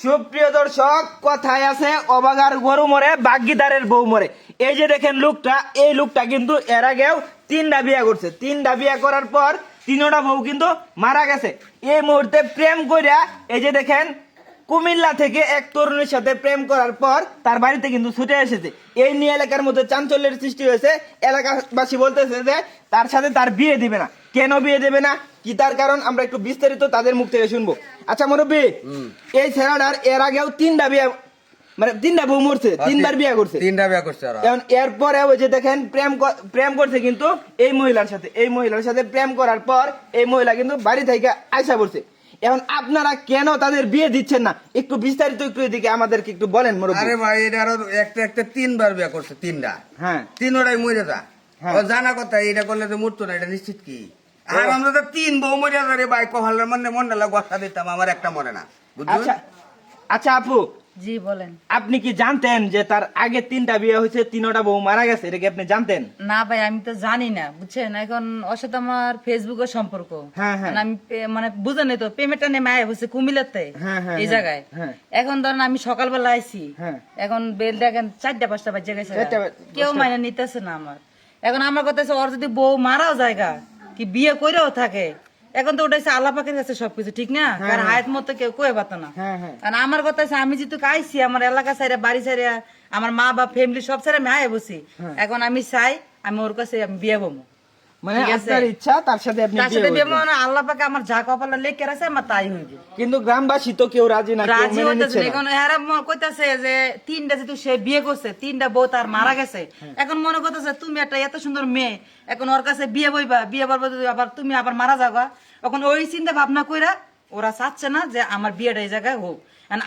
সুপ্রিয় দর্শক, কথায় আছে অবাগার গরু মরে বাগ্যিদারের বউ মরে। এই যে দেখেন লোকটা, এই লোকটা কিন্তু এর আগেও 3টা বিয়ে করছে। 3টা বিয়ে করার পর 3টা বউ কিন্তু মারা গেছে। এই মুহূর্তে প্রেম কইরা এই যে দেখেন কুমিল্লা থেকে এক তরুণীর সাথে প্রেম করার পর তার বাড়িতে কিন্তু ছুটে এসেছে। এই নিয়ে এলাকার মধ্যে চাঞ্চল্যের সৃষ্টি হয়েছে। এলাকাবাসী বলতেছে যে তার সাথে তার বিয়ে দিবে না। কেন বিয়ে দেবে না, কি তার কারণ, আমরা একটু বিস্তারিত তাদের মুখ থেকে শুনবো। আচ্ছা মুরব্বী, এই ছেলেটার এর আগেও 3টা বিয়ে, মানে 3টা বউ মরছে, 3বার বিয়ে করছে। 3টা বিয়ে করছে। এখন এরপরে ওই যে দেখেন প্রেম করছে কিন্তু এই মহিলার সাথে। এই মহিলার সাথে প্রেম করার পর এই মহিলা কিন্তু বাড়ি থেকে আইসা পড়ছে। এখন আপনারা কেন তাদের বিয়ে দিচ্ছেন না, একটু বিস্তারিত একটু এদিকে আমাদেরকে একটু বলেন মুরব্বী। আরে ভাই, এটা আরো একটা 3বার বিয়ে করছে। 3টা, হ্যাঁ, 3টাই মরে যা। হ্যাঁ। ও জানা কথা, এটা করলে তো মরতো না, এটা নিশ্চিত কি। আর আমরা তো 3 বউ মরে যা রে ভাই, কহালের মধ্যে মন্ডলা গোসা দিতাম, আমার একটা মরে না, বুঝছো? আচ্ছা আচ্ছা আপু, জি বলেন। আপনি কি জানতেন যে তার আগে 3টা বিয়ে হয়েছে, 3টা বউ মারা গেছে? এটা কি আপনি জানতেন? না ভাই, আমি তো জানি না, বুঝছেন। এখন ওর সাথে আমার ফেসবুকে সম্পর্ক। হ্যাঁ, হ্যাঁ। মানে আমি মানে বুঝেন তো, পেমেন্টটা নেমে আয় হচ্ছে কুমিল্লাতে, হ্যাঁ, হ্যাঁ, এই হ্যাঁ, জায়গায়। হ্যাঁ। এখন ধরেন আমি সকালবেলা আইছি, হ্যাঁ। এখন বেল দেখেন 4টা 5টা বাজে গেছে, 4টা কেউ মাইনে নিতেছে না আমার। এখন আমার কথা হচ্ছে, ওর যদি বউ মারাও জায়গা কি বিয়ে করেও থাকে, এখন তো ওটা হচ্ছে আল্লাহ পাকের কাছে সবকিছু, ঠিক না? কারণ হায়াত মতো কেউ কয়ে পাতো না। হ্যাঁ, হ্যাঁ। কারণ আমার কথা হচ্ছে, আমি যেহেতু আইছি আমার এলাকা সাইডে, বাড়ি সাইডে, আমার মা বা ফ্যামিলি সব সাইডে আমি আয় বসি। এখন আমি চাই আমি ওর কাছে আমি বিয়ে বমু, মানে ঠিক আছে? আপনার ইচ্ছা তার সাথে আপনি তার বিয়ে সাথে বিয়ে করবেন। মানে আল্লাহ পাকে আমার যা কপালে লেখে আছে আমার তাই হইবে। কিন্তু গ্রামবাসী তো কেউ রাজি না, কেউ রাজি মেনে হইতেছে নিচ্ছে না। না। এখন এরা কইতাছে যে 3টা যেহেতু সে বিয়ে করছে, 3টা বউ তার মারা গেছে। এখন মনে করতেছে তুমি একটা এত সুন্দর মেয়ে, এখন ওর কাছে বিয়ে বইবা, বিয়ে বলবো যদি আবার তুমি আবার মারা যাবা। এখন ওই চিন্তা ভাবনা কইরা ওরা চাচ্ছে না যে আমার বিয়েটা এই জায়গায় হোক।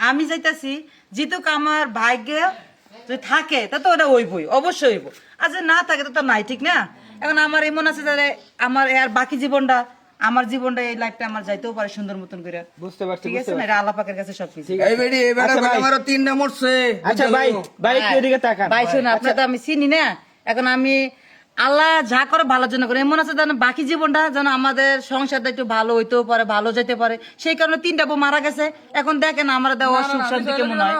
আমি যাইতাছি, যেহেতু আমার ভাগ্যে যদি থাকে তা তো ওটা হইবই, অবশ্যই হইব। আর যদি না থাকে তো নাই, ঠিক না? এখন আমার এমন আছে যে আমার এর বাকি জীবনটা, আমার জীবনটা, এই লাইফটা আমার যাইতেও পারে সুন্দর মতন করে, বুঝতে পারছি, ঠিক আছে বুঝতে না? এটা আল্লাহ পাকের কাছে সবকিছু। এই বেডি, এই বেটা আচ্ছা ভাই। আমারও 3টা মরছে। আচ্ছা ভাই, ভাই একটু এদিকে তাকান। ভাই শোন, আপনার তো আমি চিনি না। এখন আমি আল্লাহ যা করে ভালোর জন্য করে, এমন আছে যেন বাকি জীবনটা যেন আমাদের সংসারটা একটু ভালো হইতেও পারে, ভালো যেতে পারে, সেই কারণে 3টা বউ মারা গেছে। এখন দেখেন আমার দেওয়া সুখ শান্তি কেমন হয়।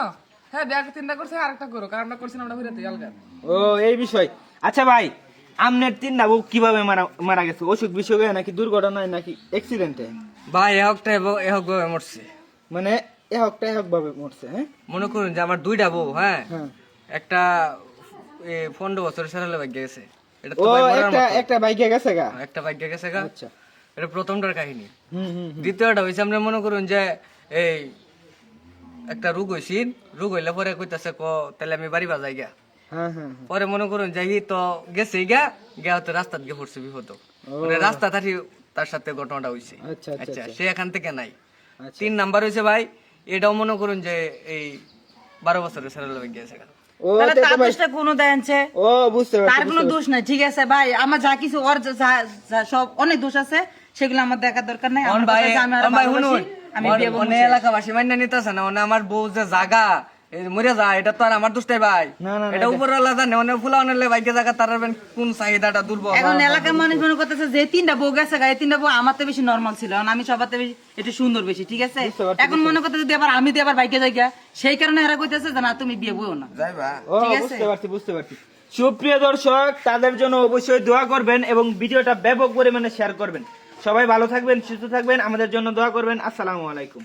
হ্যাঁ, বিয়ে 3টা করছে, আরেকটা করো, কারণ আমরা করছি না, আমরা ঘুরে আলগা। ও এই বিষয়। আচ্ছা ভাই, আপনার 3টা বউ কিভাবে মারা গেছে? অসুখ বিসুখে নাকি দুর্ঘটনায় নাকি অ্যাক্সিডেন্টে? ভাই এহক ভাবে মরছে। মানে এহক ভাবে মরছে? হ্যাঁ, মনে করুন যে আমার 2টা বউ, হ্যাঁ, হ্যাঁ। একটা 15 বছরের সারালে ভাগ্য গেছে। এটা ও তো ভাই মরার মতো। একটা বাইকে গেছে গা? একটা ভাগ্য গেছে গা। আচ্ছা। এটা প্রথমটার কাহিনী। হুম হুম। দ্বিতীয়টা হইছে, আমরা মনে করুন যে এই একটা রোগ হইছিল, রোগ হইলে পরে কইতাছে তাহলে আমি বাড়ি বাজাই গা। হ্যাঁ হ্যাঁ। পরে মনে করুন যে তো গেছে গা হতে রাস্তাত গিয়ে পড়ছে বিপদ। মানে রাস্তা তার সাথে ঘটনাটা হইছে। আচ্ছা, আচ্ছা, আচ্ছা, আচ্ছা। সে এখান থেকে নাই। আচ্ছা। 3 নাম্বার হইছে ভাই, এটাও মনে করুন যে এই 12 বছরের সারালে ভাগ্য গেছে গা। ও তাহলে তো তার ভাই, দোষটা কোনো দেনছে, ও বুঝতে তার পারছি, কোনো বুঝতে দোষ নাই, ঠিক আছে ভাই? আমার যা কিছু ওর সব অনেক দোষ আছে, সেগুলো আমার দেখার দরকার নাই। আমার ভাই, কথা হচ্ছে, আমি আরো ভাই ভালোবাসি, শুনুন, আমি বিয়ে বমু। অনেক এলাকাবাসী মান্য নিতেছে না, আমার বউ যে জাগা মরে যায়, এটা তো আর আমার দোষটাই ভাই। না, না, না, এটা উপরওয়ালা জানে, অনেক ফুলা অনেক ভাগ্য জায়গা তার কোন চাহিদাটা দুর্বল। এখন এলাকার মানুষ মনে করতেছে যে 3টা বউ গেছে গা, এই 3টা বউ আমার তো বেশি নরমাল ছিল, কারণ আমি সবার থেকে একটু সুন্দর বেশি, ঠিক আছে? বুঝতে পারছি, এখন মনে করতে যদি আবার আমি দিয়ে আবার বাইকে যাই গা, সেই কারণে এরা কইতেছে যে না তুমি বিয়ে বইও না। যাইবা। ও ঠিক আছে? বুঝতে পারছি, বুঝতে পারছি। সুপ্রিয় দর্শক, তাদের জন্য অবশ্যই দোয়া করবেন এবং ভিডিওটা ব্যাপক পরিমাণে শেয়ার করবেন। সবাই ভালো থাকবেন, সুস্থ থাকবেন, আমাদের জন্য দোয়া করবেন। আসসালামু আলাইকুম।